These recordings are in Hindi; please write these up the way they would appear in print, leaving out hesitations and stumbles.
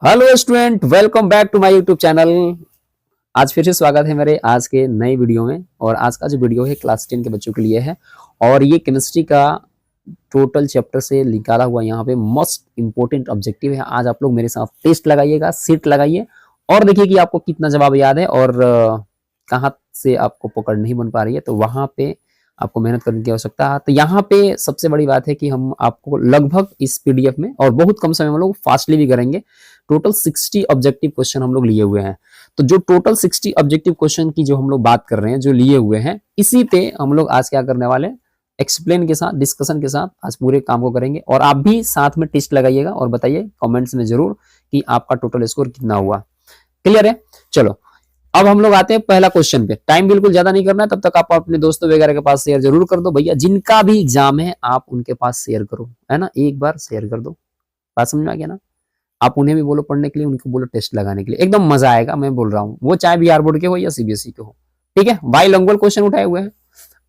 Hello student, welcome back to my YouTube channel. आज फिर से स्वागत है मेरे आज के नए वीडियो में। और आज का जो वीडियो है क्लास 10 के बच्चों के लिए है। और ये केमिस्ट्री का टोटल चैप्टर से निकाला हुआ यहाँ पे मोस्ट इंपोर्टेंट ऑब्जेक्टिव है। आज आप लोग मेरे साथ टेस्ट लगाइएगा, सीट लगाइए और देखिए कि आपको कितना जवाब याद है और कहाँ से आपको पकड़ नहीं बन पा रही है, तो वहां पे आपको मेहनत करने की आवश्यकता है। तो यहाँ पे सबसे बड़ी बात है कि हम आपको लगभग इस पीडीएफ में और बहुत कम समय में लोग फास्टली भी करेंगे। टोटल 60 ऑब्जेक्टिव क्वेश्चन हम लोग लिए हुए हैं। तो जो टोटल 60 ऑब्जेक्टिव क्वेश्चन की जो हम लोग बात कर रहे हैं, जो लिए हुए हैं, इसी पे हम लोग आज क्या करने वाले हैं, एक्सप्लेन के साथ, डिस्कशन के साथ आज पूरे काम को करेंगे। और आप भी साथ में टेस्ट लगाइएगा और बताइए कमेंट्स में जरूर कि आपका टोटल स्कोर कितना हुआ। क्लियर है? चलो अब हम लोग आते हैं पहला क्वेश्चन पे। टाइम बिल्कुल ज्यादा नहीं करना है, तब तक आप अपने दोस्तों वगैरह के पास शेयर जरूर कर दो। भैया जिनका भी एग्जाम है आप उनके पास शेयर करो, है ना, एक बार शेयर कर दो। बात समझ में आ गया ना? आप उन्हें भी बोलो पढ़ने के लिए, उनको बोलो टेस्ट लगाने के लिए, एकदम मजा आएगा। मैं बोल रहा हूँ, वो चाहे बिहार बोर्ड के हो या सीबीएसई के हो। ठीक है, बाइलिंगुअल क्वेश्चन उठाए हुए हैं।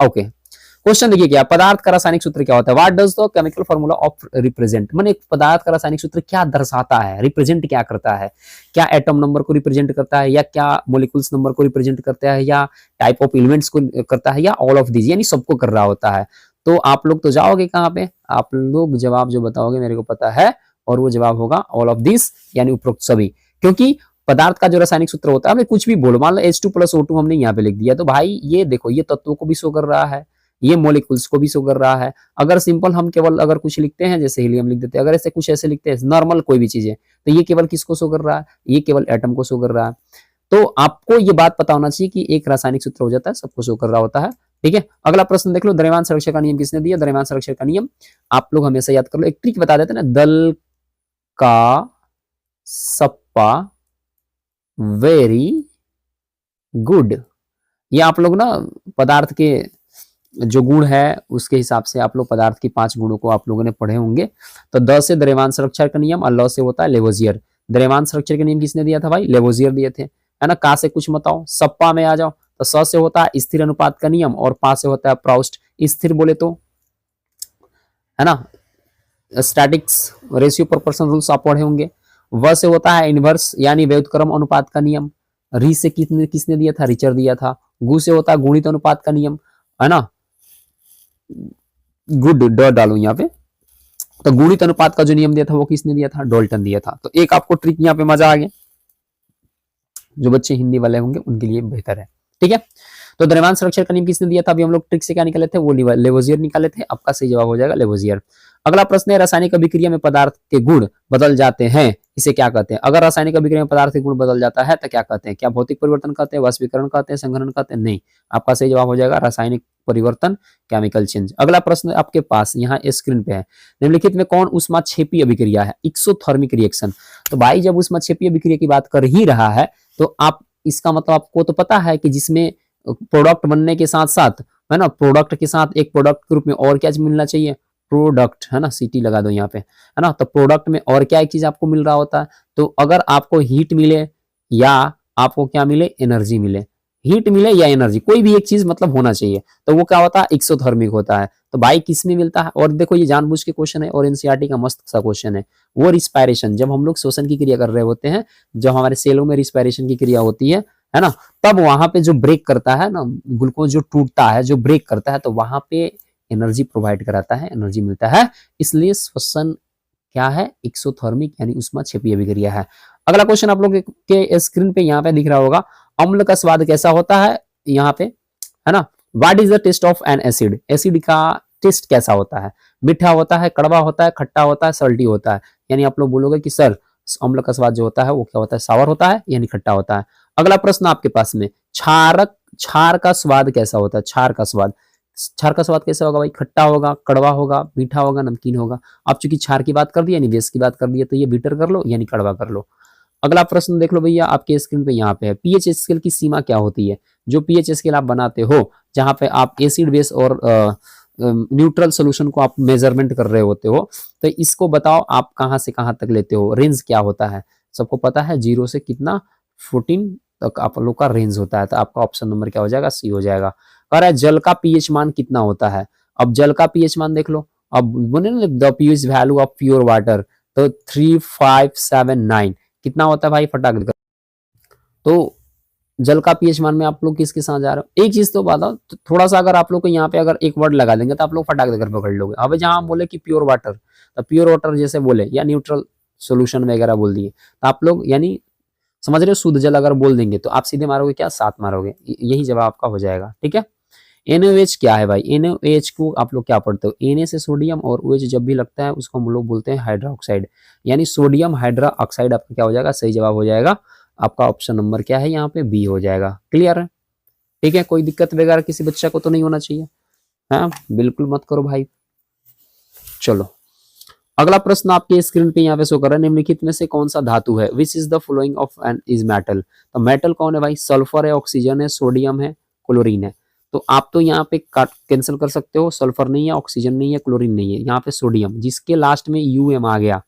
ओके, क्वेश्चन देखिए क्या, पदार्थ का रासायनिक सूत्र क्या होता है। What does the chemical formula of represent, माने पदार्थ का रासायनिक सूत्र क्या दर्शाता है, रिप्रेजेंट क्या करता है, क्या एटम नंबर को रिप्रेजेंट करता है, या क्या मोलिकुल्स नंबर को रिप्रेजेंट करता है, या टाइप ऑफ एलिमेंट्स को करता है, या ऑल ऑफ दीज, यानी सबको कर रहा होता है। तो आप लोग तो जाओगे कहाँ पे, आप लोग जवाब जो बताओगे मेरे को पता है, और वो जवाब होगा ऑल ऑफ दिस, यानी उपरोक्त सभी। क्योंकि पदार्थ का जो रासायनिक सूत्र होता है, कुछ भी बोलो, मान लो H2+O2 हमने यहाँ पे लिख दिया, तो भाई ये देखो, ये तत्वों को भी शो कर रहा है, ये मॉलिक्यूल्स को भी शो कर रहा है। अगर सिंपल हम केवल अगर कुछ लिखते हैं, जैसे हीलियम लिख देते हैं, अगर ऐसे कुछ ऐसे लिखते हैं नॉर्मल कोई भी चीजें, तो ये केवल किसको शो कर रहा है, ये केवल एटम को शो कर रहा है। तो आपको ये बात पता होना चाहिए कि एक रासायनिक सूत्र हो जाता है, सबको शो कर रहा होता है। ठीक है, अगला प्रश्न देख लो, द्रव्यमान संरक्षण का नियम किसने दिया। द्रव्यमान संरक्षण का नियम आप लोग हमेशा याद कर लो, एक ट्रिक बता देते हैं ना, दल का सप्पा वेरी गुड। ये आप लोग ना पदार्थ के जो गुण है उसके हिसाब से आप लोग पदार्थ की 5 गुणों को आप लोगों ने पढ़े होंगे। तो द से द्रव्यमान संरक्षण का नियम, और ल से होता है लेवोजियर। द्रव्यमान संरक्षण का नियम किसने दिया था भाई, लेवोजियर दिए थे, है ना। का से कुछ बताओ, सप्पा में आ जाओ, तो स से होता है स्थिर अनुपात का नियम, और पा से होता है प्राउस्ट, स्थिर बोले तो, है ना, स्टैटिक्स रेशियो प्रोपोर्शन रूल्स आप पढ़े होंगे। व से होता है इनवर्स, यानी व्युत्क्रम अनुपात का नियम। री से किसने किसने दिया था, रिचर दिया था। गु से होता है गुणित अनुपात का नियम, है ना, गुड ड डालू यहाँ पे, तो गुणित अनुपात का जो नियम दिया था वो किसने दिया था, डॉल्टन दिया था। तो एक आपको ट्रिक यहाँ पे मजा आ गया, जो बच्चे हिंदी वाले होंगे उनके लिए बेहतर है। ठीक है, तो द्रव्यमान संरक्षण का नियम किसने दिया था, अभी हम लोग ट्रिक से क्या निकाले थे, वो लेवोजियर निकाले थे। आपका सही जवाब हो जाएगा लेवोजियर। अगला प्रश्न है, रासायनिक अभिक्रिया में पदार्थ के गुण बदल जाते हैं, इसे क्या कहते हैं। अगर रासायनिक अभिक्रिया में पदार्थ के गुण बदल जाता है तो क्या कहते हैं, क्या भौतिक परिवर्तन कहते हैं, वाष्पीकरण कहते हैं, संघनन कहते हैं, नहीं। आपका सही जवाब हो जाएगा रासायनिक परिवर्तन, केमिकल चेंज। अगला प्रश्न आपके पास यहाँ स्क्रीन पे है, निम्नलिखित में कौन ऊष्माक्षेपी अभिक्रिया है, एक्सोथर्मिक रिएक्शन। तो भाई जब ऊष्माक्षेपी अभिक्रिया की बात कर ही रहा है, तो आप इसका मतलब आपको तो पता है कि जिसमें प्रोडक्ट बनने के साथ साथ, है ना, प्रोडक्ट के साथ एक प्रोडक्ट के रूप में और क्या मिलना चाहिए, प्रोडक्ट, है ना, सीटी लगा दो यहाँ पे, है ना। तो प्रोडक्ट में और क्या एक चीज आपको मिल रहा होता है, तो अगर आपको हीट मिले या आपको क्या मिले, एनर्जी मिले, हीट मिले या एनर्जी, कोई भी एक चीज मतलब होना चाहिए, तो वो क्या होता है, एक्सोथर्मिक होता है। तो भाई किस में मिलता है, और देखो ये जानबूझ के क्वेश्चन है और एनसीईआरटी का मस्त सा क्वेश्चन है। वो रिस्पायरेशन, जब हम लोग श्वसन की क्रिया कर रहे होते हैं, जब हमारे सेलों में रिस्पायरेशन की क्रिया होती है ना, तब वहां पे जो ब्रेक करता है ना, ग्लूकोज जो टूटता है, जो ब्रेक करता है, तो वहां पे एनर्जी प्रोवाइड कराता है, एनर्जी मिलता है। इसलिए श्वसन क्या है, एक्सोथर्मिक यानी ऊष्माक्षेपी अभिक्रिया है। अगला क्वेश्चन आप लोग के स्क्रीन पे यहाँ पे दिख रहा होगा, अम्ल का स्वाद कैसा होता है, यहाँ पे, है ना। What is the test of an acid, acid का टेस्ट कैसा होता है, मीठा होता है, कड़वा होता है, खट्टा होता है, सल्टी होता है। यानी आप लोग बोलोगे कि सर अम्ल का स्वाद जो होता है वो क्या होता है, सावर होता है यानी खट्टा होता है। अगला प्रश्न आपके पास में, क्षार का स्वाद कैसा होता है, क्षार का स्वाद कैसा होगा भाई, खट्टा होगा, कड़वा होगा, मीठा होगा, नमकीन होगा। आप चूंकि क्षार की बात कर दी यानी बेस की बात कर दी है, तो ये बीटर कर लो यानी कड़वा कर लो। अगला प्रश्न देख लो भैया, आपके स्क्रीन पे यहाँ पे है, पीएच स्केल की सीमा क्या होती है। जो पीएच स्केल आप बनाते हो, जहां पे आप एसिड बेस और न्यूट्रल सोल्यूशन को आप मेजरमेंट कर रहे होते हो, तो इसको बताओ आप कहां से कहां तक लेते हो, रेंज क्या होता है। सबको पता है 0 से कितना 14 तक आप लोग का रेंज होता है। तो आपका ऑप्शन नंबर क्या हो जाएगा, सी हो जाएगा। कह रहा है जल का पीएच मान कितना होता है। अब जल का पीएच मान देख लो, अब बोले ना the pH value of pure water, तो 3579 कितना होता है भाई, फटाक देकर। तो जल का पीएच मान में आप लोग किसके साथ जा रहे हो? एक चीज तो बताओ, तो थोड़ा सा अगर आप लोग को यहाँ पे अगर एक वर्ड लगा देंगे तो आप लोग फटाक देकर पकड़ लोगे। अब जहां हम बोले कि प्योर वाटर, तो प्योर वाटर जैसे बोले या न्यूट्रल सोल्यूशन वगैरह बोल दिए, तो आप लोग यानी समझ रहे हो, शुद्ध जल अगर बोल देंगे तो आप सीधे मारोगे क्या, 7 मारोगे। यही जवाब आपका हो जाएगा। ठीक है। NaOH क्या है भाई? NaOH को आप लोग क्या पढ़ते हो? Na से सोडियम और OH जब भी लगता है उसको हम लोग बोलते हैं हाइड्रोक्साइड, यानी सोडियम हाइड्रा ऑक्साइड आपका क्या हो जाएगा, सही जवाब हो जाएगा। आपका ऑप्शन नंबर क्या है यहाँ पे, बी हो जाएगा। क्लियर है? ठीक है, कोई दिक्कत वगैरह किसी बच्चा को तो नहीं होना चाहिए। हाँ बिल्कुल मत करो भाई। चलो अगला प्रश्न आपके स्क्रीन पे यहाँ पे शो कर रहा है, निम्नलिखित में से कौन सा धातु है? Which is the following of an is metal. तो मेटल कौन है भाई? सल्फर है, ऑक्सीजन है, सोडियम है, क्लोरीन है। तो आप तो यहाँ पे काट कैंसिल कर सकते हो, सल्फर नहीं है, ऑक्सीजन नहीं है, क्लोरीन नहीं है, यहाँ पे सोडियम, जिसके लास्ट में UM आ गया,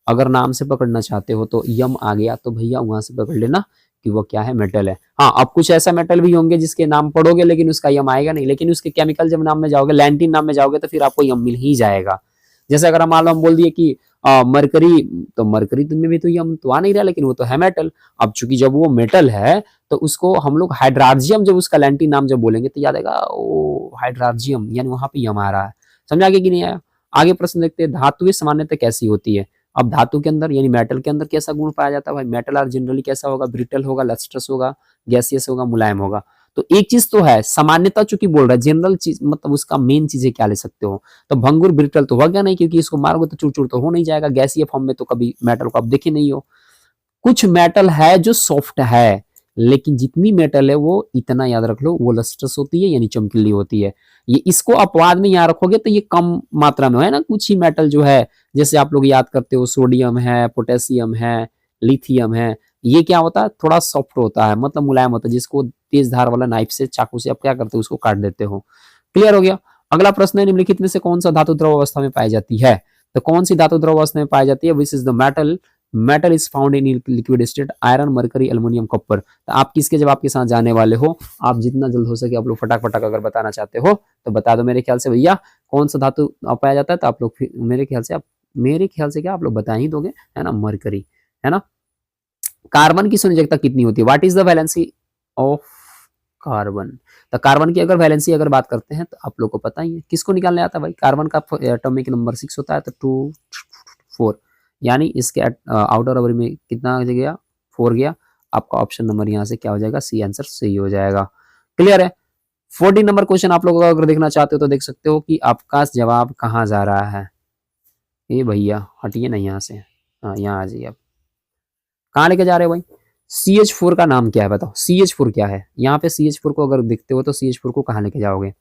अगर नाम से पकड़ना चाहते हो तो यम आ गया, तो भैया वहां से पकड़ लेना कि वो क्या है, मेटल है। हाँ अब कुछ ऐसा मेटल भी होंगे जिसके नाम पढ़ोगे लेकिन उसका यम आएगा नहीं, लेकिन उसके केमिकल जब नाम में जाओगे, लैंटिन नाम में जाओगे, तो फिर आपको यम मिल ही जाएगा। जैसे अगर हम मान लो हम बोल दिए कि मरकरी, तो मरकरी में भी तो यम तो आ नहीं रहा, लेकिन वो तो है मेटल। अब चूंकि जब वो मेटल है तो उसको हम लोग हाइड्रार्जियम, जब उसका लैंटिन नाम जब बोलेंगे तो याद आएगा ओ हाइड्रार्जियम, यानी वहां पे यम आ रहा है। समझ आगे कि नहीं आया? आगे प्रश्न देखते हैं, धातुएं सामान्यतः कैसी होती है? अब धातु के अंदर यानी मेटल के अंदर कैसा गुण पाया जाता है भाई? मेटल आर जनरली कैसा होगा, ब्रिटल होगा, लस्ट्रस होगा, गैसियस होगा, मुलायम होगा। तो एक चीज तो है, सामान्यता चूंकि बोल रहा है, जनरल चीज मतलब उसका मेन चीजें क्या ले सकते हो? तो भंगुर ब्रिटल तो होगा नहीं, क्योंकि इसको मारोगे तो चूर तो हो नहीं जाएगा। गैसीय फॉर्म में तो कभी मेटल को आप देखे नहीं हो। कुछ मेटल है जो सॉफ्ट है, लेकिन जितनी मेटल है वो इतना याद रख लो, वो लस्ट्रस होती है यानी चमकीली होती है। ये इसको अपवाद में यहाँ रखोगे तो ये कम मात्रा में है ना। कुछ ही मेटल जो है, जैसे आप लोग याद करते हो, सोडियम है, पोटेशियम है, लिथियम है, ये क्या होता है, थोड़ा सॉफ्ट होता है, मतलब मुलायम होता है, जिसको तेज धार वाला नाइफ से, चाकू से आप क्या करते हो, उसको काट देते हो। क्लियर हो गया? अगला प्रश्न है, निम्नलिखित में से कौन सा धातु द्रव अवस्था में पाई जाती है? तो कौन सी धातु द्रव अवस्था में पाई जाती है? Which is the metal, metal is found in liquid state, iron, mercury, aluminium, copper. तो आप किसके जवाब के साथ जाने वाले हो? आप जितना जल्द हो सके आप लोग फटाक फटाक अगर बताना चाहते हो तो बता दो। मेरे ख्याल से भैया कौन सा धातु पाया जाता है, तो आप लोग मेरे ख्याल से क्या आप लोग बता ही दोगे, है ना, मरकरी, है ना। कार्बन की संयोजकता कितनी होती है? What is the valency of carbon? तो कार्बन की अगर वैलेंसी अगर बात करते हैं तो आप लोग को पता ही है, किसको निकालने आता है भाई? कार्बन का एटॉमिक नंबर 6 होता है, तो 2 4, यानी इसके आउटर ओवर में कितना गया, 4 गया। आपका ऑप्शन नंबर यहाँ से क्या हो जाएगा, सी आंसर सही हो जाएगा। क्लियर है? 14 नंबर क्वेश्चन आप लोग अगर देखना चाहते हो तो देख सकते हो कि आपका जवाब कहाँ जा रहा है। ये भैया हटिए ना यहाँ से, हाँ यहाँ आ जाइए। आप कहाँ लेके जा रहे हो भाई? CH4 का नाम क्या है बताओ? CH4 क्या है? यहाँ पे CH4 को अगर देखते हो तो CH4 को कहाँ लेके जाओगे?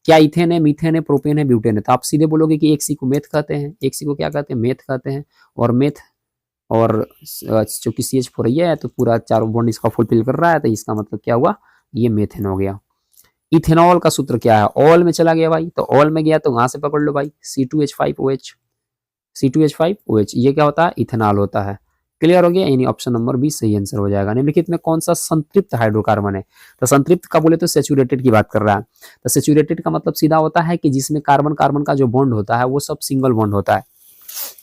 क्या इथेन है, मीथेन है, प्रोपेन है, ब्यूटेन है? तो आप सीधे बोलोगे कि एक सी को मेथ कहते हैं, एक सी को क्या कहते हैं, मेथ कहते हैं। और मेथ और चूंकि CH4 ये है तो पूरा चारों बॉन्ड इसका फुलफिल कर रहा है, तो इसका मतलब क्या हुआ, ये मेथेन हो गया। इथेनॉल का सूत्र क्या है? ऑल में चला गया भाई, तो ऑल में गया तो वहां से पकड़ लो भाई, C2H5OH, C2H5OH, ये क्या होता है, इथेनॉल होता है। क्लियर हो गया? यानी ऑप्शन नंबर बी सही आंसर हो जाएगा। निम्नलिखित में कौन सा संतृप्त हाइड्रोकार्बन है? तो संतृप्त का बोले तो सेचुरेटेड की बात कर रहा है। तो सेचुरेटेड का मतलब सीधा होता है कि जिसमें कार्बन कार्बन का जो बॉन्ड होता है वो सब सिंगल बॉन्ड होता है।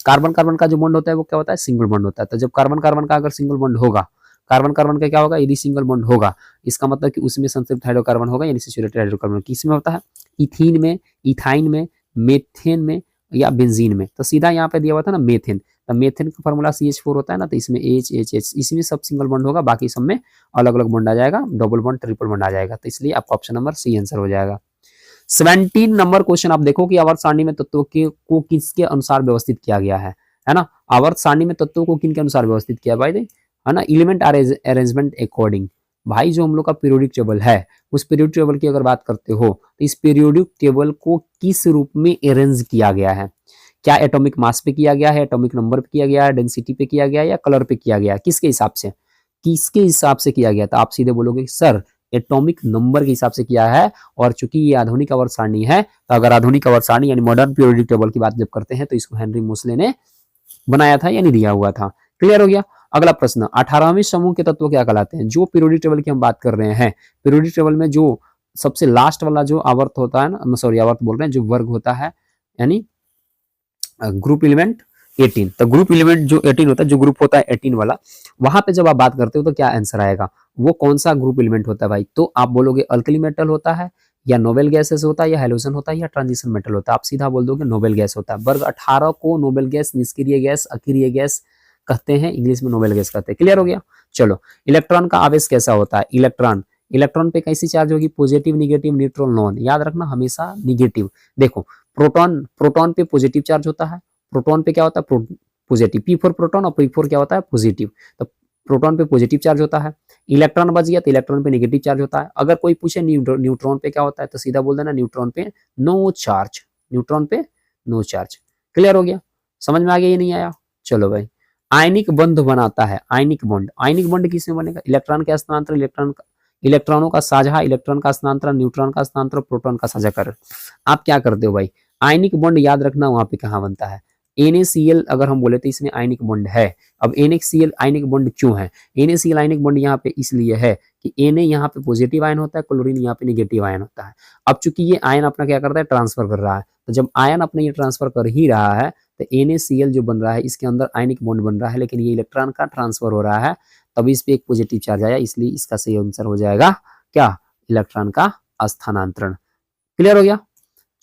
कार्बन कार्बन का जो बॉन्ड होता है वो क्या होता है, सिंगल बॉन्ड होता है। तो जब कार्बन कार्बन का अगर सिंगल बॉन्ड होगा, कार्बन कार्बन का क्या होगा, यदि सिंगल बॉन्ड होगा, इसका मतलब कि उसमें संतृप्त हाइड्रोकार्बन होगा, यानी सेचुरेटेड हाइड्रोकार्बन किसमें होता है, इथीन में, इथाइन में, मेथेन में या बेंजीन में। तो सीधा यहाँ पे दिया हुआ था ना मेथेन, तो मेथेन का फॉर्मूला CH4 होता है ना, तो इसमें H, इसमें सब सिंगल बॉन्ड होगा, बाकी सब में अलग अलग बॉन्ड आ जाएगा, डबल बॉन्ड, ट्रिपल बॉन्ड आ जाएगा। तो इसलिए आपका ऑप्शन नंबर सी आंसर हो जाएगा। 17 नंबर क्वेश्चन आप देखो कि आवर्त सारणी में तत्वों को किसके अनुसार व्यवस्थित किया गया है ना। आवर्त सारणी में तत्वों को किन के अनुसार व्यवस्थित किया भाई, है ना, एलिमेंट अरेंजमेंट अकॉर्डिंग। भाई जो हम लोग का पीरियोडिक टेबल है, उस पीरियोडिक टेबल की अगर बात करते हो तो इस पीरियोडिक टेबल को किस रूप में अरेंज किया गया है? क्या एटॉमिक मास पे किया गया है, एटॉमिक नंबर पे किया गया है, डेंसिटी पे किया गया है, या कलर पे किया गया है? किसके हिसाब से, किसके हिसाब से किया गया? तो आप सीधे बोलोगे सर एटॉमिक नंबर के हिसाब से किया है। और चूंकि ये आधुनिक आवर्त सारणी है, तो अगर आधुनिक आवर्त सारणी यानी मॉडर्न पीरियोडिक टेबल की बात जब करते हैं तो इसको हेनरी मोसले ने बनाया था यानी दिया हुआ था। क्लियर हो गया? अगला प्रश्न, 18वें समूह के तत्व क्या कहलाते हैं? जो पीरियोडिक टेबल की हम बात कर रहे हैं, पीरियोडिक टेबल में जो सबसे लास्ट वाला जो आवर्त होता है ना, सॉरी आवर्त बोल रहे हैं, जो वर्ग होता है यानी ग्रुप एलिमेंट, 18। तो ग्रुप एलिमेंट जो 18 होता है, जो ग्रुप होता है 18 वाला, वहां पे जब आप बात करते हो तो क्या आंसर आएगा, वो कौन सा ग्रुप एलिमेंट होता है भाई, तो आप बोलोगे अल्कली मेटल होता है, या नोबेल गैसेस होता है, या हैलोजन होता है, या ट्रांजिशन मेटल होता है। आप सीधा बोल दोगे नोबेल गैस होता है। वर्ग 18 को नोबेल गैस, निष्क्रिय गैस, अक्रिय गैस कहते हैं, इंग्लिश में नोबेल गैस कहते हैं। क्लियर हो गया। चलो, इलेक्ट्रॉन का आवेश कैसा होता है, इलेक्ट्रॉन, इलेक्ट्रॉन पे कैसी चार्ज होगी, पॉजिटिव, निगेटिव, न्यूट्रल, नॉन। याद रखना हमेशा निगेटिव। देखो प्रोटॉन, प्रोटॉन पे पॉजिटिव चार्ज होता है, प्रोटॉन पे क्या होता है पॉजिटिव, पी फॉर प्रोटॉन और पी फॉर क्या होता है पॉजिटिव। तो प्रोटॉन पे पॉजिटिव चार्ज होता है, इलेक्ट्रॉन बच गया तो इलेक्ट्रॉन पे नेगेटिव चार्ज होता है। अगर कोई पूछे न्यूट्रॉन पे क्या होता है तो सीधा बोल देना न्यूट्रॉन पे नो चार्ज, न्यूट्रॉन पे नो चार्ज। क्लियर हो गया, समझ में आ गया, ये नहीं आया। चलो भाई, आयनिक बंध बनाता है, आयनिक बॉन्ड, आयनिक बॉन्ड किसमें बनेगा, इलेक्ट्रॉन के स्थानांतरण, इलेक्ट्रॉनों का साझा, इलेक्ट्रॉन का स्थानांतरण, न्यूट्रॉन का स्थानांतरण, प्रोटॉन का साझाकरण। आप क्या करते हो भाई, आयनिक बॉन्ड याद रखना वहां पे कहां बनता है, NaCl अगर हम बोले तो इसमें आयनिक बॉन्ड है। अब NaCl आयनिक बॉन्ड क्यों है, NaCl आयनिक बॉन्ड यहाँ पे इसलिए है कि Na यहाँ पे पॉजिटिव आयन होता है, क्लोरीन यहाँ पे नेगेटिव आयन होता है। अब चूंकि ये आयन अपना क्या करता है, ट्रांसफर कर रहा है, तो जब आयन अपने ये ट्रांसफर कर ही रहा है तो NaCl जो बन रहा है इसके अंदर आयनिक बॉन्ड बन रहा है, लेकिन ये इलेक्ट्रॉन का ट्रांसफर हो रहा है, तभी इस पे एक पॉजिटिव चार्ज आया, इसलिए इसका सही आंसर हो जाएगा क्या, इलेक्ट्रॉन का स्थानांतरण। क्लियर हो गया।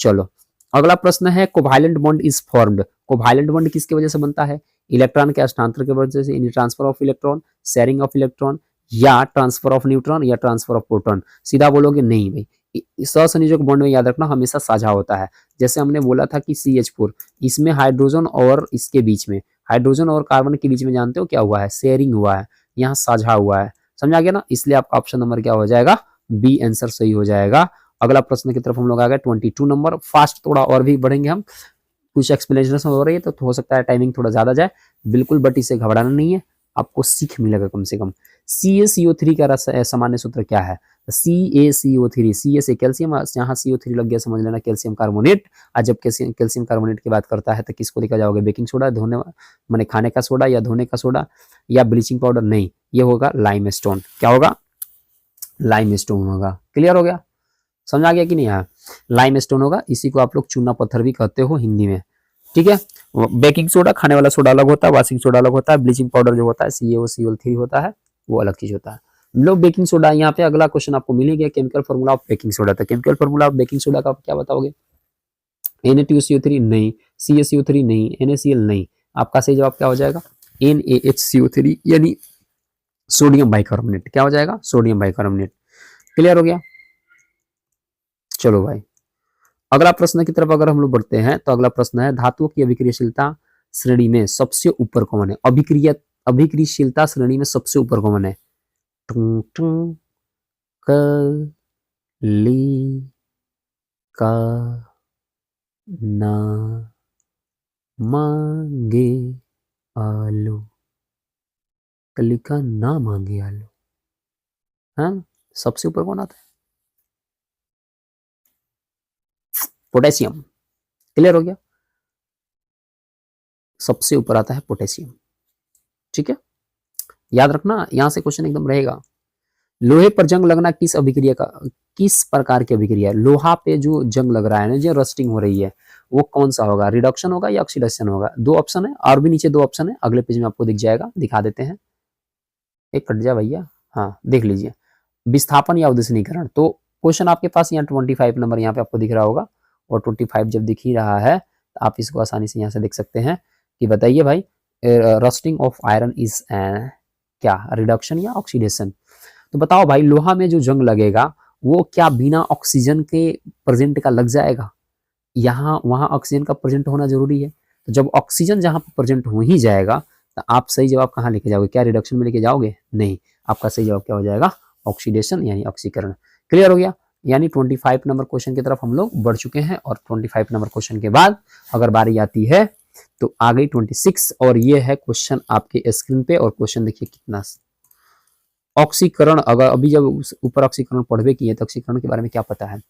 चलो, अगला प्रश्न है covalent bond is formed, covalent bond किसकी वजह से बनता है, इलेक्ट्रॉन के हस्तांतरण की वजह से, यानी transfer of electron, sharing of electron, या ट्रांसफर ऑफ न्यूट्रॉन, या ट्रांसफर ऑफ प्रोटॉन। सीधा बोलोगे नहीं भाई, सहसंयोजक बॉन्ड में याद रखना हमेशा साझा होता है। जैसे हमने बोला था कि CH4, इसमें हाइड्रोजन और इसके बीच में, हाइड्रोजन और कार्बन के बीच में जानते हो क्या हुआ है, शेयरिंग हुआ है, यहाँ साझा हुआ है। समझा गया ना, इसलिए आपका ऑप्शन नंबर क्या हो जाएगा, बी आंसर सही हो जाएगा। अगला प्रश्न की तरफ हम लोग आ गए 22 नंबर। फास्ट थोड़ा और भी बढ़ेंगे हम, कुछ एक्सप्लेनेशन हो रही है तो हो सकता है टाइमिंग थोड़ा ज्यादा जाए, बिल्कुल, बट इसे घबराना नहीं है, आपको सीख मिलेगा कम से कम। CaCO3 का सामान्य सूत्र क्या है, CaCO3, Ca से कैल्शियम, यहाँ CO3 लग गया, समझ लेना कैल्शियम कार्बोनेट। आज जब कैल्शियम कार्बोनेट की बात करता है तो किसको लेकर जाओगे, बेकिंग सोडा, धोने माने खाने का सोडा, या धोने का सोडा, या ब्लीचिंग पाउडर, नहीं, ये होगा लाइमस्टोन। क्या होगा, लाइमस्टोन होगा। क्लियर हो गया, समझ आ गया कि नहीं, यहाँ लाइमस्टोन होगा, इसी को आप लोग चूना पत्थर भी कहते हो हिंदी में। ठीक है, बेकिंग सोडा, खाने वाला सोडा अलग होता है, वॉशिंग सोडा अलग होता है, ब्लीचिंग पाउडर जो होता है CaCO3 होता है, वो अलग चीज होता है। लोग बेकिंग सोडा, यहाँ पे अगला क्वेश्चन आपको मिलेगा, chemical formula of baking soda. तो chemical formula of baking soda का आप क्या बताओगे, Na2CO3 नहीं, CaCO3 नहीं, NaCl नहीं, आपका सही जवाब क्या हो जाएगा, NaHCO3 यानी सोडियम बाइकार्बोनेट। क्या हो जाएगा, सोडियम बाइकार्बोनेट। क्लियर हो गया। चलो भाई, अगला प्रश्न की तरफ अगर हम लोग बढ़ते हैं तो अगला प्रश्न है धातुओं की अभिक्रियाशीलता श्रेणी में सबसे ऊपर कौन है, अभिक्रियाशीलता श्रेणी में सबसे ऊपर कौन है, टुंग टुंग क ली का ना मांगे आलू, कली का ना मांगे आलू, हाँ, सबसे ऊपर कौन आता है, पोटेशियम। क्लियर हो गया, सबसे ऊपर आता है पोटेशियम। ठीक है, याद रखना, यहां से क्वेश्चन एकदम रहेगा। लोहे पर जंग लगना किस अभिक्रिया का, किस प्रकार की अभिक्रिया है, लोहा पे जो जंग लग रहा है ना, जो रस्टिंग हो रही है, वो कौन सा होगा, रिडक्शन होगा या ऑक्सीडेशन होगा। दो ऑप्शन है, और भी नीचे दो ऑप्शन है, अगले पेज में आपको दिख जाएगा, दिखा देते हैं, एक कट जा भैया, हाँ देख लीजिए, विस्थापन या उद्देश्यनीकरण। तो क्वेश्चन आपके पास यहाँ 25 नंबर यहाँ पे आपको दिख रहा होगा, और 25 जब दिख ही रहा है तो आप इसको आसानी से यहाँ से देख सकते हैं कि बताइए भाई, रस्टिंग ऑफ आयरन इज क्या, रिडक्शन या ऑक्सीडेशन। तो बताओ भाई, लोहा में जो जंग लगेगा वो क्या बिना ऑक्सीजन के प्रेजेंट का लग जाएगा, यहाँ वहां ऑक्सीजन का प्रेजेंट होना जरूरी है। तो जब ऑक्सीजन जहां पर प्रेजेंट हो ही जाएगा तो आप सही जवाब कहाँ लेके जाओगे, क्या रिडक्शन में लेके जाओगे, नहीं, आपका सही जवाब क्या हो जाएगा, ऑक्सीडेशन यानी ऑक्सीकरण। क्लियर हो गया, यानी 25 नंबर क्वेश्चन की तरफ हम लोग बढ़ चुके हैं, और 25 नंबर क्वेश्चन के बाद अगर बारी आती है तो आ गई 26, और ये है क्वेश्चन आपके स्क्रीन पे। और क्वेश्चन देखिए कितना, ऑक्सीकरण, अगर अभी जब ऊपर ऑक्सीकरण पढ़वे किए तो ऑक्सीकरण के बारे में क्या पता है,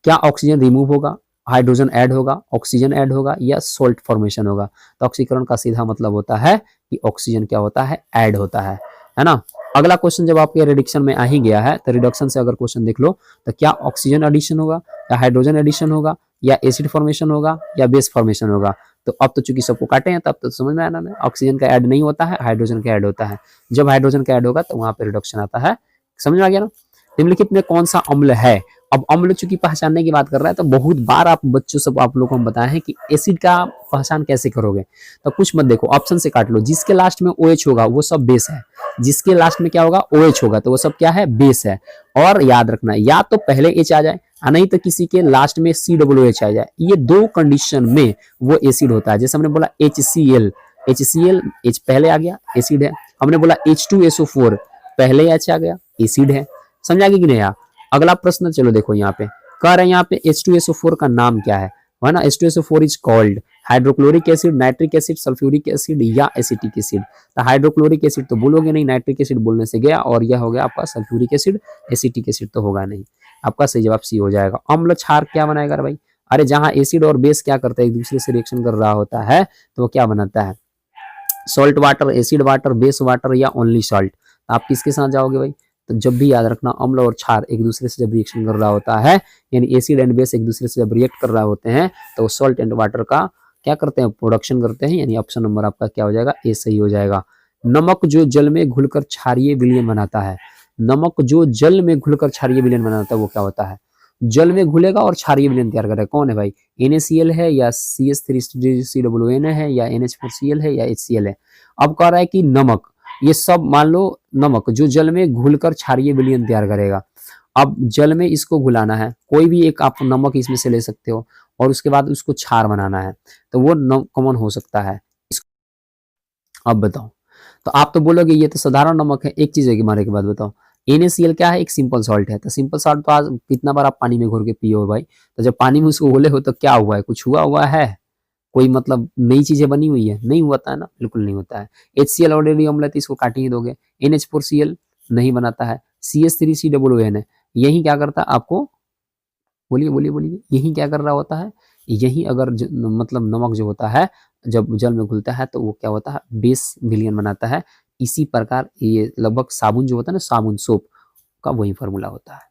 क्या ऑक्सीजन रिमूव होगा, हाइड्रोजन ऐड होगा, ऑक्सीजन ऐड होगा, या सोल्ट फॉर्मेशन होगा। तो ऑक्सीकरण का सीधा मतलब होता है कि ऑक्सीजन क्या होता है, ऐड होता है ना। अगला क्वेश्चन जब आपके रिडक्शन में आ ही गया है तो रिडक्शन से अगर क्वेश्चन देख लो तो क्या ऑक्सीजन एडिशन होगा, या हाइड्रोजन एडिशन होगा, या एसिड फॉर्मेशन होगा, या बेस फॉर्मेशन होगा। तो अब तो चूंकि सबको काटे हैं तब तो समझ में आना है, ऑक्सीजन का ऐड नहीं होता है, हाइड्रोजन का ऐड होता है। जब हाइड्रोजन का ऐड होगा तो वहां पे रिडक्शन आता है। समझ में आ गया ना। निम्नलिखित में कौन सा अम्ल है। अब अम्ल चूंकि पहचानने की बात कर रहा है तो बहुत बार आप बच्चों सब आप लोगों को हम बताए हैं कि एसिड का पहचान कैसे करोगे। तो कुछ मत देखो, ऑप्शन से काट लो। जिसके लास्ट में OH होगा वो सब बेस है, जिसके लास्ट में क्या होगा OH होगा तो वो सब क्या है, बेस है। और याद रखना या तो पहले H आ जाए नहीं तो किसी के लास्ट में COOH आ जाए, ये दो कंडीशन में वो एसिड होता है। जैसे हमने बोला HCl, H पहले आ गया एसिड है। हमने बोला H2SO4 पहले H आ गया एसिड है। समझा कि नहीं यार। अगला प्रश्न चलो देखो यहाँ पे कह रहे हैं यहाँ पे H2SO4 का नाम क्या है ना। H2SO4 is called hydrochloric acid, nitric acid, sulphuric acid या एसिटिक एसिड। तो हाइड्रोक्लोरिक एसिड तो बोलोगे नहीं, नाइट्रिक एसिड बोलने से गया, और यह हो गया आपका सल्फ्यूरिक एसिड। एसिटिक एसिड तो होगा नहीं। आपका सही जवाब सी हो जाएगा। अम्ल क्षार क्या बनाएगा भाई। अरे जहां एसिड और बेस क्या करता है, एक दूसरे से रिएक्शन कर रहा होता है तो वो क्या बनाता है, salt water, acid water, base water या ओनली सॉल्ट। आप किसके साथ जाओगे भाई। तो जब भी याद रखना अम्ल और क्षार एक दूसरे से जब रिएक्शन कर रहा होता है, यानी एसिड एंड बेस एक दूसरे से जब रिएक्ट कर रहा होते हैं तो सॉल्ट एंड वाटर का क्या करते हैं, प्रोडक्शन करते हैं। यानी ऑप्शन नंबर आपका क्या हो जाएगा, ए सही हो जाएगा। नमक जो जल में घुलकर क्षारीय विलयन बनाता है, नमक जो जल में घुलकर क्षारीय विलयन बनाता है वो क्या होता है, जल में घुलेगा और क्षारीय विलयन तैयार करेगा। कौन है भाई, NaCl है या CH3COON है या NH4Cl है या HCl है। अब कह रहा है कि नमक, ये सब मान लो नमक जो जल में घुलकर क्षारीय विलयन तैयार करेगा। अब जल में इसको घुलाना है, कोई भी एक आप नमक इसमें से ले सकते हो और उसके बाद उसको क्षार बनाना है, तो वो कौन हो सकता है। अब बताओ, तो आप तो बोलोगे ये तो साधारण नमक है। एक चीज है कि मारे के बाद बताओ, NaCl क्या है, एक सिंपल सॉल्ट है। तो सिंपल सॉल्ट तो आज कितना बार आप पानी में घोर के पिए हो भाई। तो जब पानी में उसको घोले हो तो क्या हुआ है, कुछ हुआ है, कोई मतलब नई चीजें बनी हुई है, नहीं होता है ना, बिल्कुल नहीं होता है। HCl ऑलरेडी अम्ल है तो इसको काट ही दोगे। NH4Cl नहीं बनाता है। CH3COON है, यही क्या करता है आपको, बोलिए बोलिए बोलिए, यही क्या कर रहा होता है, यही अगर मतलब नमक जो होता है जब जल में घुलता है तो वो क्या होता है, बेस विलयन बनाता है। इसी प्रकार ये लगभग साबुन जो होता है ना, साबुन सोप का वही फॉर्मूला होता है।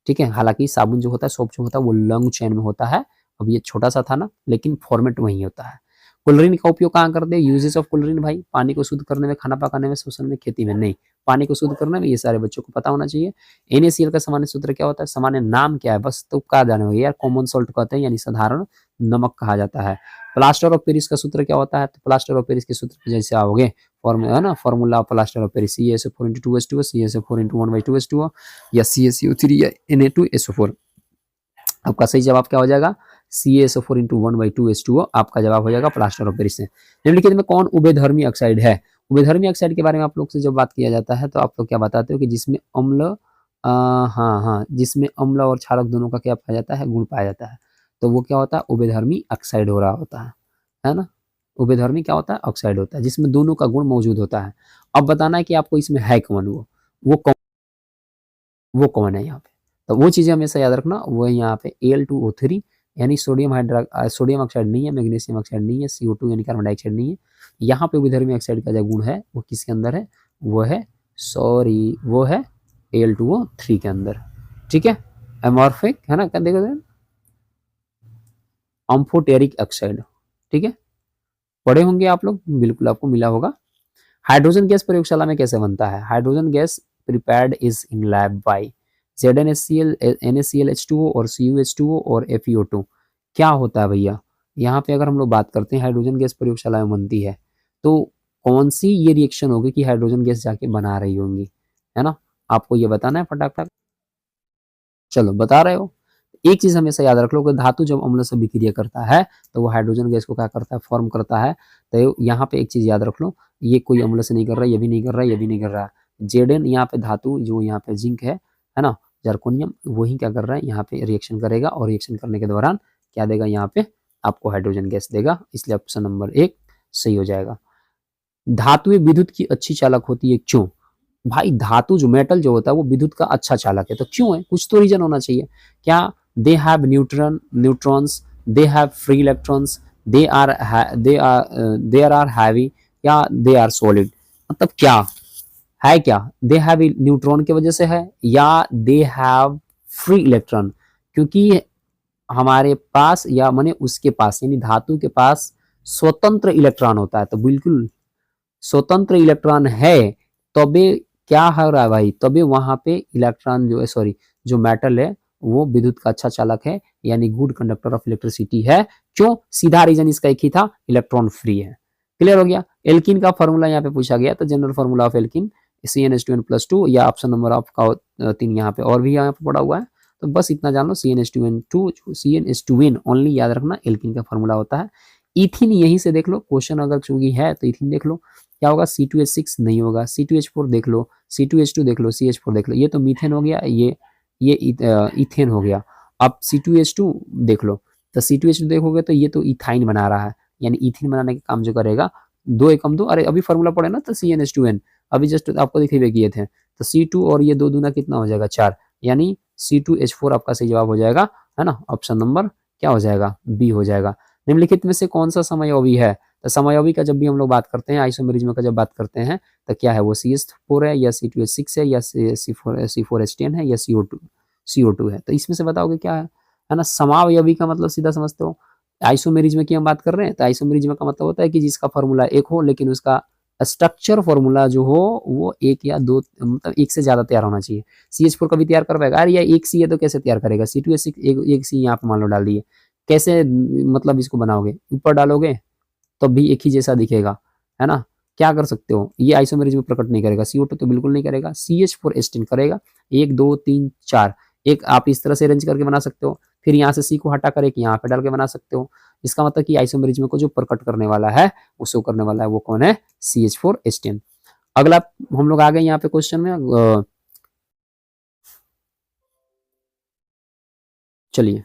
ठीक है, हालांकि साबुन जो होता है, सोप जो होता है वो लॉन्ग चेन में होता है। अब ये छोटा सा था ना, लेकिन फॉर्मेट वही होता है। क्लोरीन का उपयोग कहाँ करते हैं, यूजेस ऑफ क्लोरीन भाई, पानी को शुद्ध करने में, खाना पकाने में, शोषण में, खेती में नहीं, पानी को शुद्ध करने में। ये सारे बच्चों को पता होना चाहिए। NaCl का सामान्य सूत्र क्या होता है, सामान्य नाम क्या है, बस तो क्या जाने होगा यार, कॉमन सॉल्ट कहते हैं, यानी साधारण नमक कहा जाता है। प्लास्टर ऑफ पेरिस का सूत्र क्या होता है, तो प्लास्टर ऑफ पेरिस के सूत्र पे जैसे आओगे फॉर्मूला है ना, formula of plaster of Paris CaSO4 × 2H2O, CaSO4 × 1/2H2O या CaCO3 या Na2SO4। आपका सही जवाब क्या हो जाएगा, CaSO4 × 1/2H2O आपका जवाब हो जाएगा प्लास्टर ऑफ पेरिस से। निम्नलिखित में कौन उभयधर्मी ऑक्साइड है। उभयधर्मी ऑक्साइड के बारे में आप लोग से जब बात किया जाता है तो आप लोग क्या बताते हो कि जिसमें अम्ल हाँ जिसमें अम्ल और क्षारक दोनों का क्या पाया जाता है, गुण पाया जाता है, तो वो क्या होता है, उभयधर्मी ऑक्साइड हो रहा होता है ना। उभयधर्मी क्या होता है, ऑक्साइड होता है जिसमें दोनों का गुण मौजूद होता है। अब बताना है कि आपको इसमें है कौन, वो कौन है यहाँ पे, तो वो चीजें हमेशा याद रखना। वो यहाँ पे Al2O3 यानी सोडियम ऑक्साइड नहीं है, मैग्नीशियम ऑक्साइड नहीं है, CO2 यानी कार्बन डाइऑक्साइड नहीं है। यहाँ पे विधर्मी ऑक्साइड का जो गुण है वो किसके अंदर है, वो है Al2O3 के अंदर। ठीक है, एमॉर्फिक है ना, क्या देखो अम्फोटेरिक ऑक्साइड। ठीक है, पढ़े होंगे आप लोग, बिल्कुल आपको मिला होगा। हाइड्रोजन गैस प्रयोगशाला में कैसे बनता है, hydrogen gas prepared is in lab by ZnHCl, NaClH2O और CuH2O और FeO2। क्या होता है भैया, यहाँ पे अगर हम लोग बात करते हैं हाइड्रोजन गैस प्रयोगशाला में बनती है तो कौन सी ये रिएक्शन होगी कि हाइड्रोजन गैस जाके बना रही होंगी, है ना, आपको ये बताना है फटाफट। चलो बता रहे हो। एक चीज हमेशा याद रख लो कि धातु जब अम्ल से विक्रिया करता है तो वो हाइड्रोजन गैस को क्या करता है, फॉर्म करता है। तो यहाँ पे एक चीज याद रख लो, ये कोई अम्ल से नहीं कर रहा है, ये भी नहीं कर रहा है, ये भी नहीं कर रहा है। Zn यहाँ पे धातु जो यहाँ पे जिंक है ना, जर्कोनियम, वही क्या कर रहा है, यहाँ पे रिएक्शन करेगा और रिएक्शन करने के दौरान क्या देगा, यहाँ पे आपको हाइड्रोजन गैस देगा। इसलिए ऑप्शन नंबर 1 सही हो जाएगा। धातुएं विद्युत की अच्छी चालक होती है, क्यों भाई, धातु जो मेटल जो होता है वो विद्युत का अच्छा चालक है, तो क्यों है, कुछ तो रीजन होना चाहिए। क्या they have neutrons, they have free electrons, they are heavy, या दे आर सॉलिड, मतलब क्या है, क्या दे हैव न्यूट्रॉन की वजह से है या दे हैव फ्री इलेक्ट्रॉन, क्योंकि हमारे पास या माने उसके पास यानी धातु के पास स्वतंत्र इलेक्ट्रॉन होता है। तो बिल्कुल स्वतंत्र इलेक्ट्रॉन है तभी क्या हो रहा है भाई, तभी वहां पे इलेक्ट्रॉन जो है, सॉरी, जो मेटल है वो विद्युत का अच्छा चालक है, यानी गुड कंडक्टर ऑफ इलेक्ट्रिसिटी है। क्यों? सीधा रीजन इसका एक ही था, इलेक्ट्रॉन फ्री है। क्लियर हो गया। एल्किन का फॉर्मूला यहाँ पे पूछा गया, तो general formula of alkene CnH2n+2, या ऑप्शन नंबर आपका 3 यहाँ पे और भी यहाँ पे पड़ा हुआ है। तो बस इतना जान लो, CnH2n ओनली याद रखना, एल्किन का फॉर्मूला होता है। इथिन यहीं से देख लो, क्वेश्चन अगर चूंकि है तो इथिन देख लो क्या होगा, C2H6 नहीं होगा, C2H4 देख लो, C2H2 देख लो, CH4 देख लो, ये तो मीथेन हो गया, ये इथेन हो गया। अब C2H2 देख लो, तो C2H2 देखोगे तो ये तो इथाइन बना रहा है, यानी इथिन बनाने का काम जो करेगा, 2 एकम 2, अरे अभी फॉर्मूला पड़े ना, तो CnH2n अभी जस्ट आपको दिखे किए थे, तो C2 और ये 2 दूना कितना हो जाएगा 4, यानी C2H4 आपका सही जवाब हो जाएगा, है ना। ऑप्शन नंबर क्या हो जाएगा, बी हो जाएगा। निम्नलिखित में से कौन सा समयोगी है, तो समयोगी का जब भी हम लोग बात करते हैं, आइसोमेरिज्म का जब बात करते हैं, तो क्या है वो, CH4 है या C2H6 है या C4H10 है या CO2 है। तो इसमें से बताओगे क्या है ना। समावयवी का मतलब सीधा समझते हो, आइसोमेरिज्म की हम बात कर रहे हैं, तो आइसोमेरिज्म का मतलब होता है कि जिसका फॉर्मूला एक हो लेकिन उसका स्ट्रक्चर फॉर्मूला जो हो वो एक या दो, मतलब एक से ज्यादा तैयार होना चाहिए। CH4 कभी तैयार कर पाएगा, अरे यार एक सी है तो कैसे तैयार करेगा, C2H6 एक सी यहाँ पे मान लो डाल दिए, कैसे मतलब इसको बनाओगे, ऊपर डालोगे तब भी एक ही जैसा दिखेगा, है ना। क्या कर सकते हो, ये आइसोमेरिज्म प्रकट नहीं करेगा। CO2 तो बिल्कुल नहीं करेगा, CH4H10 करेगा, 1 2 3 4, एक आप इस तरह से अरेंज करके बना सकते हो, फिर यहाँ से C को हटा कर एक यहाँ पे डाल के बना सकते हो। इसका मतलब कि आइसोमेरिज्म को जो प्रकट करने वाला है, वो शो करने वाला है, वो कौन है, CH4H10। अगला हम लोग आ गए यहाँ पे क्वेश्चन में, चलिए,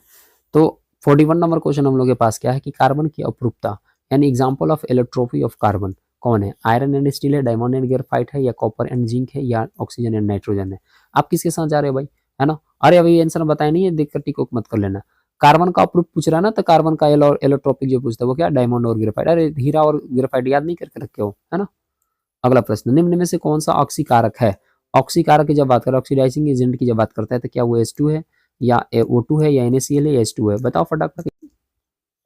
तो 41 नंबर क्वेश्चन हम लोग के पास क्या है कि कार्बन की अपरूपता, यानी example of allotropy of carbon कौन है, आयरन एंड स्टील है, डायमंड एंड ग्रेफाइट है, या कॉपर एंड जिंक है, या ऑक्सीजन एंड नाइट्रोजन है। आप किसके साथ जा रहे हो भाई, है ना। अरे अभी आंसर बताया नहीं है, देखकर टिक मत कर लेना। कार्बन का अप्रूप पूछ रहा है ना, तो कार्बन का एलोट्रोपिक जो पूछता है वो क्या, डायमंड और ग्रेफाइट। अरे हीरा और ग्रेफाइट याद नहीं करके रखे हो, है ना। अगला प्रश्न, निम्न में से कौन सा ऑक्सीकारक है। ऑक्सीकारक की जब बात करें, ऑक्सीडाइजिंग एजेंट की जब बात करता है, तो क्या वो H2 है या O2 है या NaCl है या H2 है, बताओ फटाफट।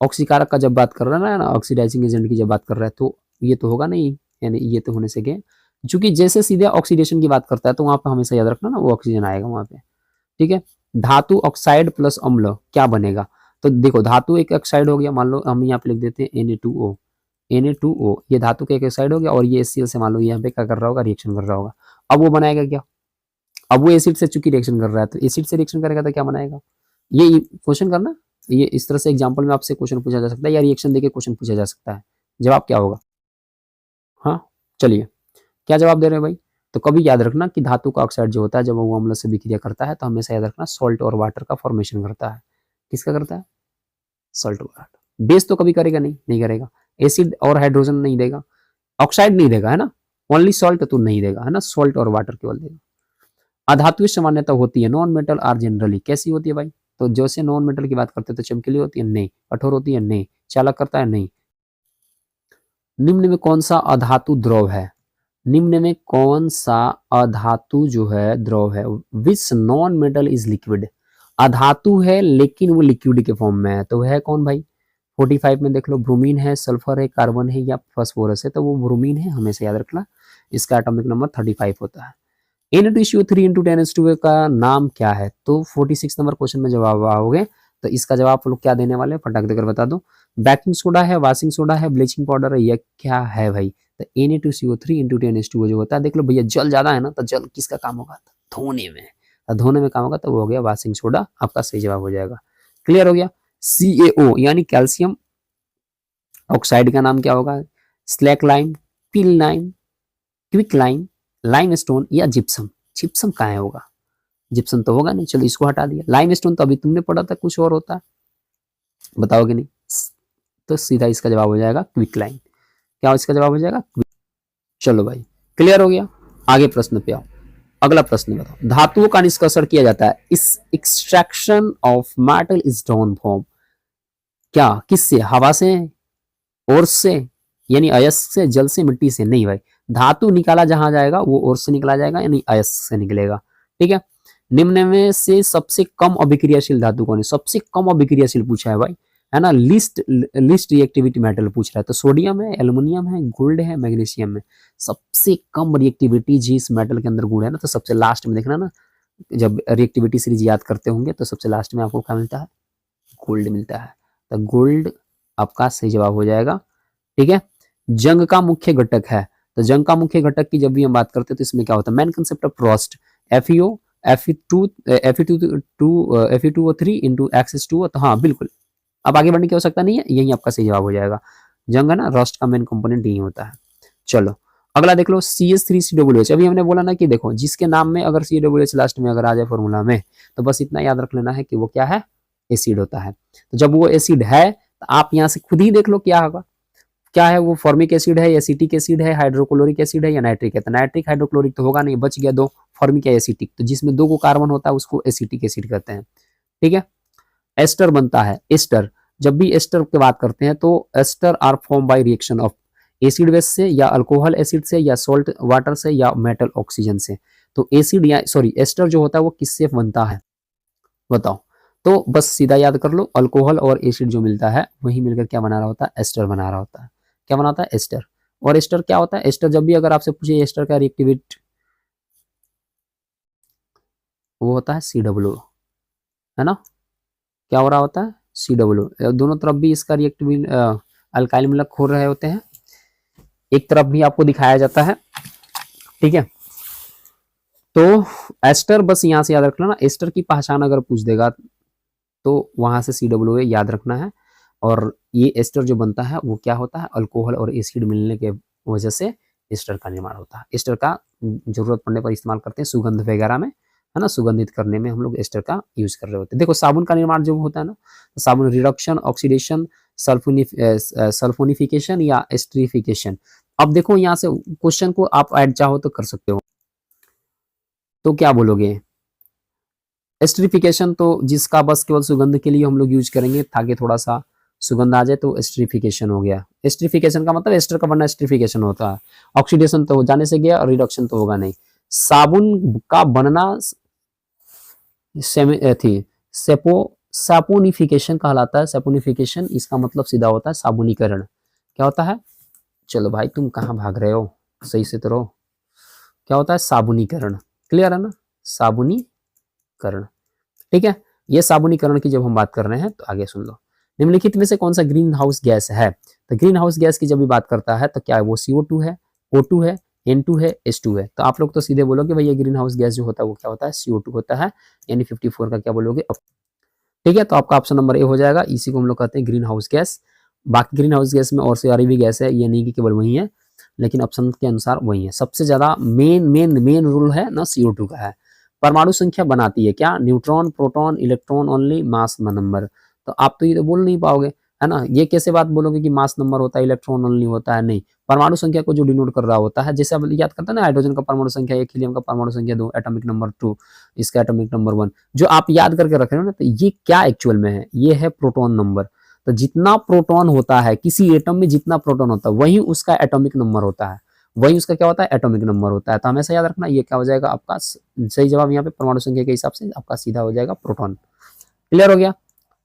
ऑक्सीकारक का जब बात कर रहा है ना, ऑक्सीडाइजिंग एजेंट की जब बात कर रहा है, तो ये तो होगा नहीं, यानी ये तो होने से क्या, चूंकि जैसे सीधे ऑक्सीडेशन की बात करता है तो वहां पर हमेशा याद रखना ना, वो ऑक्सीजन आएगा वहां पे, ठीक है। धातु ऑक्साइड प्लस अम्ल क्या बनेगा, तो देखो धातु एक ऑक्साइड हो गया, मान लो हम यहाँ पे लिख देते हैं Na2O, ये धातु का एक ऑक्साइड हो गया, और ये HCl से मान लो यहाँ पे क्या कर रहा होगा, रिएक्शन कर रहा होगा। अब वो बनाएगा क्या, अब वो एसिड से चूंकि रिएक्शन कर रहा है, तो एसिड से रिएक्शन करेगा तो क्या बनाएगा, ये क्वेश्चन करना। ये इस तरह से एग्जांपल में आपसे क्वेश्चन पूछा जा सकता है, या रिएक्शन देके क्वेश्चन पूछा जा सकता है, जवाब क्या होगा। हाँ, चलिए, क्या जवाब दे रहे हैं भाई, तो कभी याद रखना कि धातु का ऑक्साइड जो होता है जब वो अम्ल से विक्रिया करता है, तो हमेशा याद रखना सॉल्ट और वाटर का फॉर्मेशन करता है। किसका करता है, सॉल्ट और वाटर। बेस तो कभी करेगा नहीं, नहीं करेगा। एसिड और हाइड्रोजन नहीं देगा, ऑक्साइड नहीं देगा, है ना। ओनली सॉल्ट तो नहीं देगा, है ना, सॉल्ट और वाटर केवल देगा। अधातुविक सामान्यता होती है, नॉन मेटल आर जनरली, कैसी होती है भाई, तो जैसे नॉन मेटल की बात करते हैं तो चमकीली होती है, नहीं। कठोर होती है, नहीं। चालक करता है, नहीं। निम्न में कौन सा अधातु द्रव है, निम्न में कौन सा अधातु जो है द्रव है, which non metal is liquid, अधातु है लेकिन वो लिक्विड के फॉर्म में है, तो वह है कौन भाई। 45 में देख लो, ब्रोमीन है, सल्फर है, कार्बन है, या फास्फोरस है, तो वो ब्रोमीन है, हमेशा याद रखना। इसका एटॉमिक नंबर 35 होता है। Na2CO3 इंटू 10 का नाम क्या है, तो 46 नंबर क्वेश्चन में जवाब आओगे, तो इसका जवाब लोग क्या देने वाले हैं, फटाक देकर बता दो। बेकिंग सोडा है, वॉशिंग सोडा है, ब्लीचिंग पाउडर है, यह क्या है भाई, तो Na2CO3 इंटू 10 जो होता है, देख लो भैया, जल ज्यादा है ना, तो जल किसका काम होगा, धोने में, तो धोने में काम होगा, तो वो हो गया वॉशिंग सोडा, आपका सही जवाब हो जाएगा। क्लियर हो गया। CaO यानी कैल्शियम ऑक्साइड का नाम क्या होगा, slack lime, pill lime, quick lime, limestone, या जिप्सम। जिप्सम कहाँ होगा, जिप्सम तो होगा नहीं, चलो इसको हटा दिया। लाइम स्टोन तो अभी तुमने पढ़ा था, कुछ और होता है, बताओगे नहीं, तो सीधा इसका जवाब हो जाएगा क्विक लाइम। क्या इसका जवाब हो जाएगा, क्विक। चलो भाई, क्लियर हो गया। आगे प्रश्न पे आओ। अगला प्रश्न बताओ, धातुओं का निष्कर्षण किया जाता है, इस extraction of metal is done from, क्या किससे, हवा से, ओर्स से, यानी अयस से, जल से, मिट्टी से, नहीं भाई। धातु निकाला जहां जाएगा वो ओर से निकला जाएगा, यानी अयस से निकलेगा, ठीक है। निम्न में से सबसे कम अभिक्रियाशील धातु कौन है, सबसे कम अभिक्रियाशील पूछा है भाई, है ना, लिस्ट रिएक्टिविटी मेटल पूछ रहा है, तो सोडियम है, एल्युमिनियम है, गोल्ड है, मैग्नीशियम है। सबसे कम रिएक्टिविटी जिस मेटल के अंदर गुण है ना, तो सबसे लास्ट में देखना ना, जब रिएक्टिविटी सीरीज याद करते होंगे तो सबसे लास्ट में आपको क्या मिलता है, गोल्ड मिलता है। तो गोल्ड आपका सही जवाब हो जाएगा। ठीक है, जंग का मुख्य घटक है, तो जंग का मुख्य घटक की जब भी हम बात करते हैं तो इसमें क्या होता है, main concept of Frost, FeO, Fe2O3 into X2O। तो हाँ बिल्कुल, अब आगे बढ़ने की आवश्यकता नहीं है, यही आपका सही जवाब हो जाएगा। जंग है ना, रस्ट का मेन कंपोनेंट यही होता है। चलो अगला देख लो, CH3COOH। अभी हमने बोला ना कि देखो जिसके नाम में अगर COOH लास्ट में अगर आ जाए फॉर्मूला में, तो बस इतना याद रख लेना है कि वो क्या है, एसिड होता है। तो जब वो एसिड है तो आप यहाँ से खुद ही देख लो क्या होगा, क्या है वो, फॉर्मिक एसिड है, एसिटिक एसिड है, हाइड्रोक्लोरिक एसिड है या नाइट्रिक है। तो नाइट्रिक हाइड्रोक्लोरिक तो होगा नहीं, बच गया दो, फॉर्मिक या एसिटिक। तो जिसमें दो को कार्बन होता है उसको एसिटिक एसिड कहते हैं। ठीक है, एस्टर बनता है, एस्टर। जब भी एस्टर की बात करते हैं तो ester are form by reaction of acid base से, या अल्कोहल एसिड से, या सॉल्ट वाटर से, या मेटल ऑक्सीजन से। तो एसिड या सॉरी एस्टर जो होता है वो किससे बनता है बताओ। तो बस सीधा याद कर लो, अल्कोहल और एसिड जो मिलता है वही मिलकर क्या बना रहा होता है, एस्टर बना रहा होता है। क्या बनाता है, एस्टर। और एस्टर क्या होता है, एस्टर जब भी अगर आपसे पूछे एस्टर का रिएक्टिवेट, वो होता है COO, है ना। क्या हो रहा होता है, COO। दोनों तरफ भी इसका रिएक्टिव अल्काइल मूलक खोल रहे होते हैं, एक तरफ भी आपको दिखाया जाता है। ठीक है, तो एस्टर बस यहां से याद रख लेना, एस्टर की पहचान अगर पूछ देगा तो वहां से COO याद रखना है। और ये एस्टर जो बनता है वो क्या होता है, अल्कोहल और एसिड मिलने के वजह से एस्टर का निर्माण होता है। एस्टर का जरूरत पड़ने पर इस्तेमाल करते हैं सुगंध वगैरह में, है ना, सुगंधित करने में हम लोग एस्टर का यूज कर रहे होते हैं। देखो साबुन का निर्माण जो होता है ना, तो साबुन रिडक्शन, ऑक्सीडेशन, सल्फोनिफिकेशन या एस्ट्रिफिकेशन। अब देखो यहाँ से क्वेश्चन को आप ऐड चाहो तो कर सकते हो, तो क्या बोलोगे, एस्ट्रिफिकेशन तो जिसका बस केवल सुगंध के लिए हम लोग यूज करेंगे ताकि थोड़ा सा सुगंध आ जाए, तो एस्ट्रिफिकेशन हो गया। एस्ट्रिफिकेशन का मतलब एस्टर का बनना एस्ट्रिफिकेशन होता है। ऑक्सीडेशन तो जाने से गया और रिडक्शन तो होगा नहीं। साबुन का बनना सैपोनिफिकेशन कहलाता है। सैपोनिफिकेशन इसका मतलब सीधा होता है साबुनीकरण। क्या होता है, चलो भाई तुम कहाँ भाग रहे हो, सही से तो रहो। क्या होता है, साबुनीकरण। क्लियर है ना, साबुनीकरण। ठीक है, ये साबुनीकरण की जब हम बात कर रहे हैं तो आगे सुन लो। निम्नलिखित में से कौन सा ग्रीन हाउस गैस है, तो ग्रीन हाउस गैस की जब भी बात करता है तो क्या है वो, CO2 है, O2 है, N2 है, H2 है। तो आप लोग तो सीधे बोलोगे भैया ग्रीन हाउस गैस जो होता है वो क्या होता है, CO2 होता है, यानी 54 का क्या बोलोगे। ठीक है, तो आपका ऑप्शन नंबर ए हो जाएगा। इसी को हम लोग कहते हैं ग्रीन हाउस गैस। बाकी ग्रीन हाउस गैस में और सारी भी गैस है, ये नहीं कि केवल वही है, लेकिन ऑप्शन के अनुसार वही है। सबसे ज्यादा मेन रूल है ना CO2 का है। परमाणु संख्या बनाती है क्या, neutron, proton, electron only, mass number. तो आप तो ये तो बोल नहीं पाओगे, है ना, ये कैसे बात बोलोगे कि मास नंबर होता है, इलेक्ट्रॉन ओनली होता है, नहीं। परमाणु संख्या को जो डिनोट कर रहा होता है, जैसे आप याद करते हैं ना, हाइड्रोजन का परमाणु संख्या 1, हीलियम का परमाणु संख्या 2, एटॉमिक नंबर 2, इसका एटॉमिक नंबर 1, जो आप याद करके रख रहे हो ना, तो ये क्या एक्चुअल में है, ये है प्रोटॉन नंबर। तो जितना प्रोटॉन होता है किसी एटम में, जितना प्रोटॉन होता है वही उसका एटॉमिक नंबर होता है, वही उसका क्या होता है, एटॉमिक नंबर होता है। तो हमेशा याद रखना, ये क्या हो जाएगा आपका सही जवाब, यहाँ पे परमाणु संख्या के हिसाब से आपका सीधा हो जाएगा प्रोटॉन। क्लियर हो गया।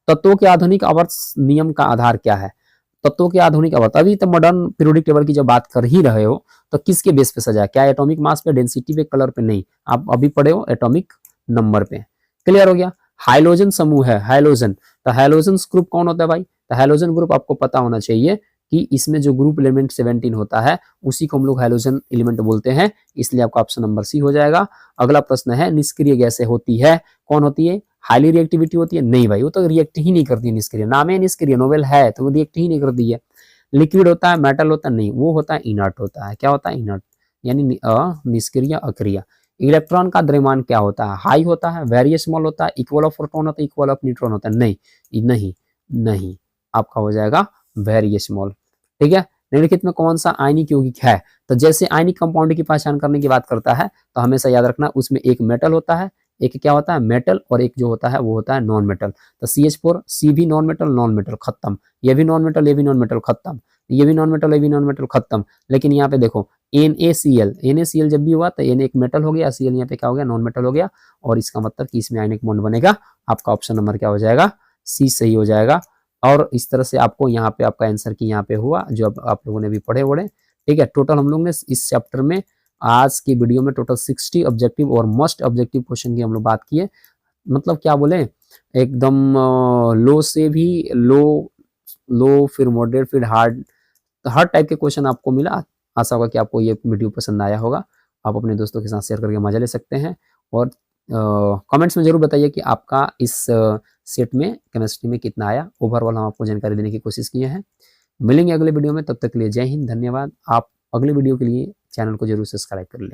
तत्वों के आधुनिक आवर्त नियम का आधार क्या है, तत्वों के आधुनिक आवर्त, अभी तो मॉडर्न पीरियोडिक टेबल की जब बात कर ही रहे हो तो किसके बेस पे सजा, क्या एटॉमिक मास पे, डेंसिटी पे, कलर पे, नहीं, आप अभी पढ़े हो एटॉमिक नंबर पे। क्लियर हो गया। हाइलोजन समूह है, हाइलोजन, तो हाइलोजन ग्रुप कौन होता है भाई, तो हाइलोजन ग्रुप आपको पता होना चाहिए कि इसमें जो ग्रुप एलिमेंट 17 होता है उसी को हम लोग हाइलोजन एलिमेंट बोलते हैं, इसलिए आपका ऑप्शन नंबर सी हो जाएगा। अगला प्रश्न है, निष्क्रिय गैसें होती है, कौन होती है, हाईली रिएक्टिविटी होती है, नहीं भाई वो तो रिएक्ट ही नहीं करती है, निष्क्रिय, नाम है निष्क्रिय, नोवेल है तो वो रिएक्ट ही नहीं करती है। लिक्विड होता है, मेटल होता है, नहीं, वो होता है इनर्ट होता है। क्या होता है, इनर्ट, यानी निष्क्रिय, अक्रिय। इलेक्ट्रॉन का द्रव्यमान क्या होता है, हाई होता है, वेरी स्मॉल होता है, इक्वल ऑफ प्रोटॉन होता है, इक्वल ऑफ न्यूट्रॉन होता है, नहीं नहीं नहीं, आपका हो जाएगा वेरी स्मॉल। ठीक है, निम्नलिखित में कौन आयनिक यौगिक है, तो जैसे आयनिक कंपाउंड की पहचान करने की बात करता है तो हमेशा याद रखना उसमें एक मेटल होता है, एक क्या होता है मेटल, और एक जो होता है वो होता है नॉन मेटल। तो CH4, C भी नॉन मेटल, नॉन मेटल खत्म, ये भी नॉन मेटल, ये भी नॉन मेटल खत्म, ये भी नॉन मेटल, ये भी नॉन मेटल खत्म। लेकिन यहाँ पे देखो NaCl जब भी हुआ तो N एक मेटल हो गया, Cl यहाँ पे क्या हो गया, नॉन मेटल हो गया, और इसका मतलब कि इसमें आयनिक बॉन्ड बनेगा। आपका ऑप्शन नंबर क्या हो जाएगा, सी सही हो जाएगा। और इस तरह से आपको यहाँ पे आपका आंसर की यहाँ पे हुआ जो आप लोगों ने भी पढ़े वढ़े। ठीक है, टोटल हम लोग ने इस चैप्टर में आज की वीडियो में टोटल 60 ऑब्जेक्टिव और मोस्ट ऑब्जेक्टिव क्वेश्चन की हम लोग बात किए। मतलब क्या बोले, एकदम लो से भी लो फिर मॉडरेट फिर हार्ड, तो हर टाइप के क्वेश्चन आपको मिला। आशा होगा कि आपको ये वीडियो पसंद आया होगा। आप अपने दोस्तों के साथ शेयर करके मजा ले सकते हैं और कमेंट्स में जरूर बताइए कि आपका इस सेट में केमिस्ट्री में कितना आया। ओवरऑल हम आपको जानकारी देने की कोशिश किए हैं। मिलेंगे अगले वीडियो में, तब तक के लिए जय हिंद, धन्यवाद। आप अगले वीडियो के लिए चैनल को जरूर सब्सक्राइब कर लें।